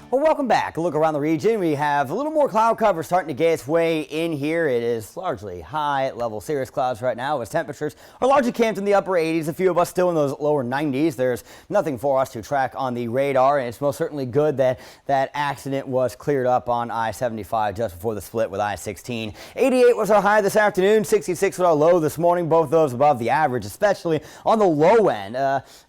Well, welcome back. A look around the region. We have a little more cloud cover starting to get its way in here. It is largely high level cirrus clouds right now as temperatures are largely camped in the upper 80s. A few of us still in those lower 90s. There's nothing for us to track on the radar, and it's most certainly good that that accident was cleared up on I-75 just before the split with I-16. 88 was our high this afternoon. 66 was our low this morning. Both those above the average, especially on the low end.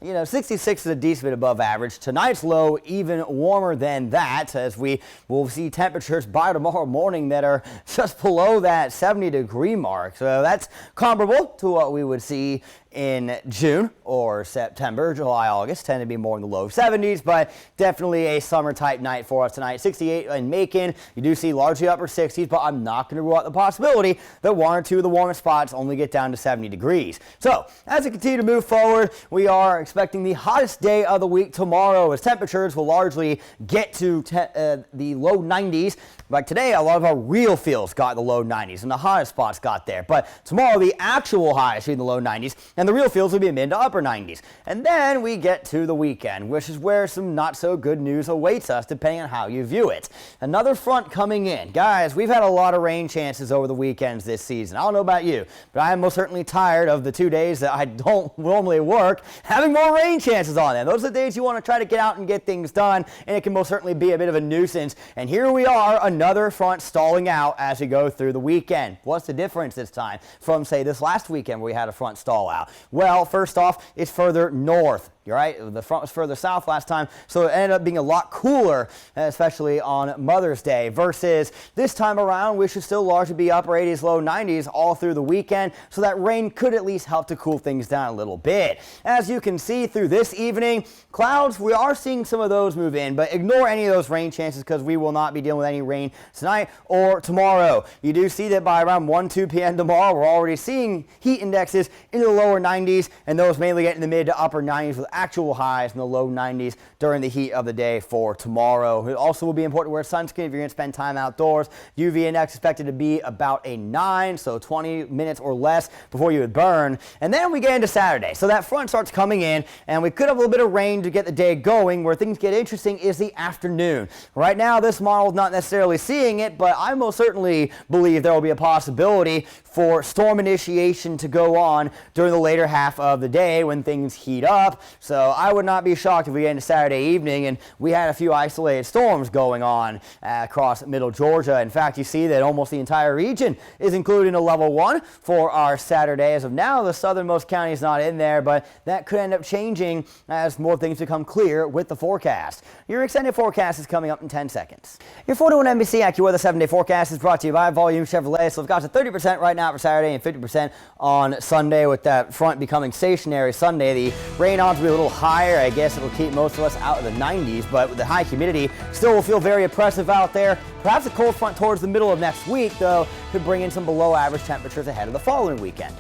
66 is a decent bit above average. Tonight's low even warmer than that, as we will see temperatures by tomorrow morning that are just below that 70-degree mark. So that's comparable to what we would see in June or September. July, August tend to be more in the low 70s, but definitely a summer type night for us tonight. 68 in Macon. You do see largely upper 60s, but I'm not going to rule out the possibility that one or two of the warmest spots only get down to 70 degrees. So as we continue to move forward, we are expecting the hottest day of the week tomorrow, as temperatures will largely get to the low 90s. Like today, a lot of our real fields got the low 90s and the hottest spots got there. But tomorrow, the actual highs will be in the low 90s and the real fields will be mid to upper 90s. And then we get to the weekend, which is where some not so good news awaits us, depending on how you view it. Another front coming in. Guys, we've had a lot of rain chances over the weekends this season. I don't know about you, but I am most certainly tired of the 2 days that I don't normally work having more rain chances on them. Those are the days you want to try to get out and get things done, and it can most certainly be a bit of a nuisance. And here we are, another front stalling out as we go through the weekend. What's the difference this time from, say, this last weekend where we had a front stall out? Well, first off, it's further north. You're right, the front was further south last time, so it ended up being a lot cooler, especially on Mother's Day, versus this time around, we should still largely be upper 80s, low 90s all through the weekend, so that rain could at least help to cool things down a little bit. As you can see through this evening, clouds, we are seeing some of those move in, but ignore any of those rain chances because we will not be dealing with any rain tonight or tomorrow. You do see that by around 1-2 p.m. tomorrow, we're already seeing heat indexes in the lower 90s, and those mainly get in the mid to upper 90s with actual highs in the low 90s during the heat of the day for tomorrow. It also will be important to wear sunscreen if you're going to spend time outdoors. UV index expected to be about a 9, so 20 minutes or less before you would burn. And then we get into Saturday. So that front starts coming in, and we could have a little bit of rain to get the day going. Where things get interesting is the afternoon. Right now, this model is not necessarily seeing it, but I most certainly believe there will be a possibility for storm initiation to go on during the later half of the day when things heat up. So I would not be shocked if we get into Saturday evening and we had a few isolated storms going on across middle Georgia. In fact, you see that almost the entire region is included in a level 1 for our Saturday. As of now, the southernmost county is not in there, but that could end up changing as more things become clear with the forecast. Your extended forecast is coming up in 10 seconds. Your 41 NBC AccuWeather 7-day forecast is brought to you by Volume Chevrolet. So we've got to 30% right now for Saturday and 50% on Sunday, with that front becoming stationary Sunday. The rain odds will be a little higher. I guess it'll keep most of us out of the 90s, but with the high humidity, still will feel very oppressive out there. Perhaps a cold front towards the middle of next week, though, could bring in some below average temperatures ahead of the following weekend.